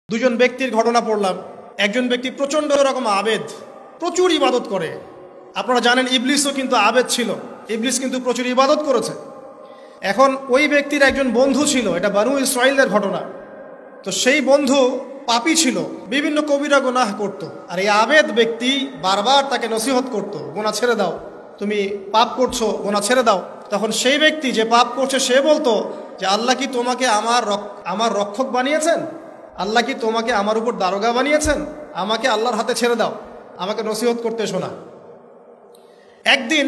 দুজন ব্যক্তির ঘটনা পড়লাম। একজন ব্যক্তি প্রচণ্ড রকম আবেদ, প্রচুর ইবাদত করে। আপনারা জানেন ইবলিসও কিন্তু আবেদ ছিল, ইবলিস কিন্তু প্রচুর ইবাদত করেছে। এখন ওই ব্যক্তির একজন বন্ধু ছিল, এটা বানু ইসরাইলের ঘটনা। তো সেই বন্ধু পাপী ছিল, বিভিন্ন কবিরা গুনাহ করত। আর এই আবেদ ব্যক্তি বারবার তাকে নসিহত করত, গুনাহ ছেড়ে দাও, তুমি পাপ করছো, গুনাহ ছেড়ে দাও। তখন সেই ব্যক্তি যে পাপ করছে সে বলতো যে আল্লাহ কি তোমাকে আমার রক্ষক বানিয়েছেন? আল্লাহ কি তোমাকে আমার উপর দারোগা বানিয়েছেন? আমাকে আল্লাহর হাতে ছেড়ে দাও, আমাকে নসিহত করতে শোনা। একদিন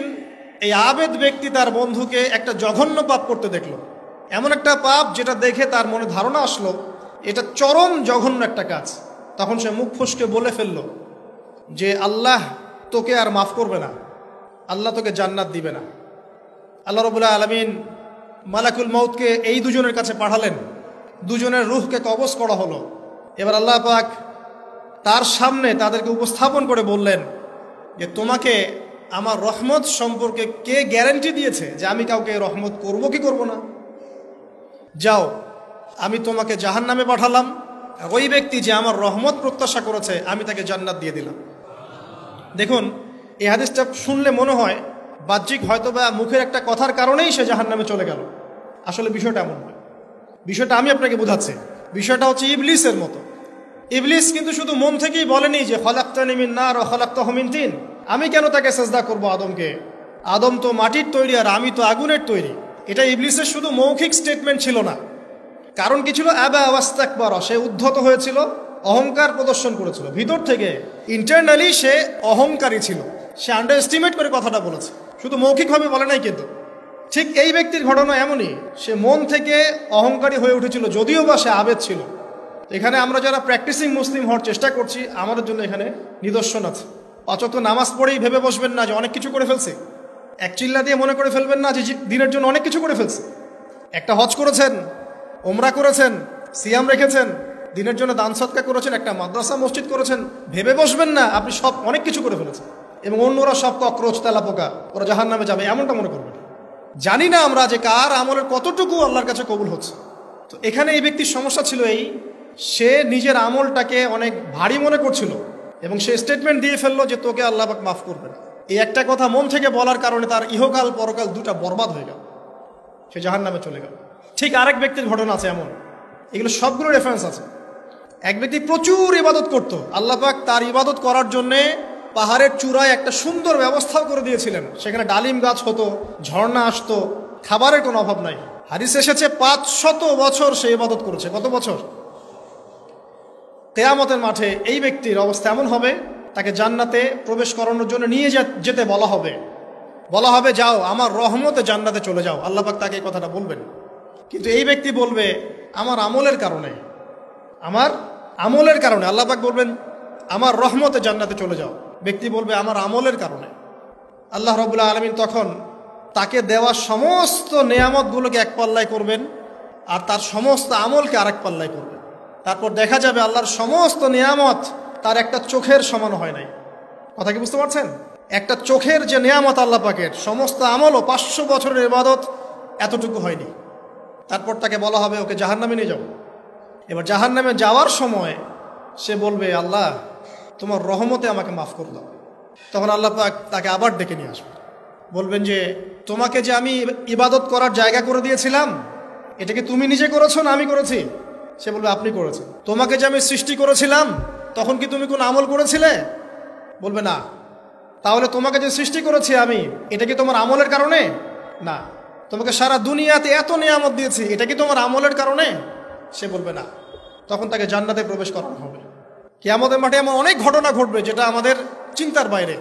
এই আবেদ ব্যক্তি তার বন্ধুকে একটা জঘন্য পাপ করতে দেখলো, এমন একটা পাপ যেটা দেখে তার মনে ধারণা আসলো এটা চরম জঘন্য একটা কাজ। তখন সে মুখ ফসকে বলে ফেললো যে আল্লাহ তোকে আর মাফ করবে না, আল্লাহ তোকে জান্নাত দিবে না। আল্লাহ রাব্বুল আলামিন মালাকুল মউতকে এই দুজনের কাছে পাঠালেন, দুজনের রূহকে কবজ করা হলো। এবার আল্লাহ পাক তার সামনে তাদেরকে উপস্থাপন করে বললেন যে তোমাকে আমার রহমত সম্পর্কে কে গ্যারান্টি দিয়েছে যে আমি কাউকে রহমত করব কি করব না? যাও, আমি তোমাকে জাহান্নামে পাঠালাম, ওই ব্যক্তি যে আমার রহমত প্রত্যাশা করেছে আমি তাকে জান্নাত দিয়ে দিলাম। দেখুন, এই হাদিসটা শুনলে মনে হয় বাহ্যিক হয়তো বা মুখের একটা কথার কারণেই সে জাহান্নামে চলে গেল। আসলে বিষয়টা এমন নয়। বিষয়টা আমি আপনাকে বোঝাচ্ছি। বিষয়টা হচ্ছে ইবলিসের মতো। ইবলিস কিন্তু শুধু মন থেকেই বলেনি যে খলাকতানি মিন নার ওয়া খলাকতাহু মিন তিন, আমি কেন তাকে সেজদা করব আদমকে? আদম তো মাটির তৈরি আর আমি তো আগুনের তৈরি। এটা ইবলিসের শুধু মৌখিক স্টেটমেন্ট ছিল না, কারণ কি ছিল? আবা ওয়াস্তাকবার, সে উদ্ধত হয়েছিল, অহংকার প্রদর্শন করেছিল। ভিতর থেকে ইন্টারনালি সে অহংকারী ছিল, সে আন্ডার এস্টিমেট করে কথাটা বলেছে, শুধু মৌখিকভাবে বলে নাই। কিন্তু ঠিক এই ব্যক্তির ঘটনা এমনই, সে মন থেকে অহংকারী হয়ে উঠেছিল, যদিও বা সে আবেদ ছিল। এখানে আমরা যারা প্র্যাকটিসিং মুসলিম হওয়ার চেষ্টা করছি, আমাদের জন্য এখানে নিদর্শন আছে। অচত নামাজ পড়েই ভেবে বসবেন না যে অনেক কিছু করে ফেলছে, এক চিল্লা দিয়ে মনে করে ফেলবেন না যে দিনের জন্য অনেক কিছু করে ফেলছে। একটা হজ করেছেন, ওমরা করেছেন, সিয়াম রেখেছেন, দিনের জন্য দান সদকা করেছেন, একটা মাদ্রাসা মসজিদ করেছেন, ভেবে বসবেন না আপনি সব অনেক কিছু করে ফেলেছেন এবং অন্যরা সব ককরোচ তেলা পোকা, ওরা জাহান্নামে যাবে, এমনটা মনে করবেন। জানি না আমরা যে কার আমলের কতটুকু আল্লাহর কাছে কবুল হচ্ছে। তো এখানে এই ব্যক্তির সমস্যা ছিল এই, সে নিজের আমলটাকে অনেক ভারী মনে করছিল এবং সে স্টেটমেন্ট দিয়ে ফেললো যে তোকে আল্লাহ পাক মাফ করবেন। এই একটা কথা মন থেকে বলার কারণে তার ইহকাল পরকাল দুটা বরবাদ হয়ে গেল, সে জাহান্নামে চলে গেল। ঠিক আরেক ব্যক্তির ঘটনা আছে এমন, এগুলো সবগুলো রেফারেন্স আছে। এক ব্যক্তি প্রচুর ইবাদত করত, আল্লাহ পাক তার ইবাদত করার জন্যে পাহাড়ের চূড়ায় একটা সুন্দর ব্যবস্থাও করে দিয়েছিলেন, সেখানে ডালিম গাছ হতো, ঝর্ণা আসতো, খাবারের কোনো অভাব নাই। হাদিস এসেছে 500 বছর সে ইবাদত করেছে। কত বছর? কিয়ামতের মাঠে এই ব্যক্তির অবস্থা এমন হবে, তাকে জান্নাতে প্রবেশ করানোর জন্য নিয়ে যেতে বলা হবে যাও আমার রহমতে জান্নাতে চলে যাও। আল্লাহ পাক তাকে এই কথাটা বলবেন, কিন্তু এই ব্যক্তি বলবে আমার আমলের কারণে আল্লাহ পাক বলবেন আমার রহমতে জান্নাতে চলে যাও। ব্যক্তি বলবে আমার আমলের কারণে। আল্লাহ রাব্বুল আলামিন তখন তাকে দেওয়া সমস্ত নেয়ামতগুলোকে এক পাল্লায় করবেন আর তার সমস্ত আমলকে আরেক পাল্লায় করবেন। তারপর দেখা যাবে আল্লাহর সমস্ত নেয়ামত তার একটা চোখের সমান হয় নাই। কথা কি বুঝতে পারছেন? একটা চোখের যে নেয়ামত আল্লাহ পাকের, সমস্ত আমলও 500 বছরের ইবাদত এতটুকু হয়নি। তারপর তাকে বলা হবে ওকে জাহান্নামে নিয়ে যাও। এবার জাহান্নামে যাওয়ার সময় সে বলবে আল্লাহ তোমার রহমতে আমাকে মাফ করে দাও। তখন আল্লাহ পাক তাকে আবার ডেকে নিয়ে আসবে, বলবেন যে তোমাকে যে আমি ইবাদত করার জায়গা করে দিয়েছিলাম, এটা কি তুমি নিজে করেছো না আমি করেছি? সে বলবে আপনি করেছেন। তোমাকে যে আমি সৃষ্টি করেছিলাম তখন কি তুমি কোন আমল করেছিলে? বলবে না। তাহলে তোমাকে যে সৃষ্টি করেছি আমি, এটা কি তোমার আমলের কারণে? না। তোমাকে সারা দুনিয়াতে এত নিয়ামত দিয়েছি, এটা কি তোমার আমলের কারণে? সে বলবে না। তখন তাকে জান্নাতে প্রবেশ করানো হবে। কিয়ামতের মাঠে এমন অনেক ঘটনা ঘটবে যেটা আমাদের চিন্তার বাইরে।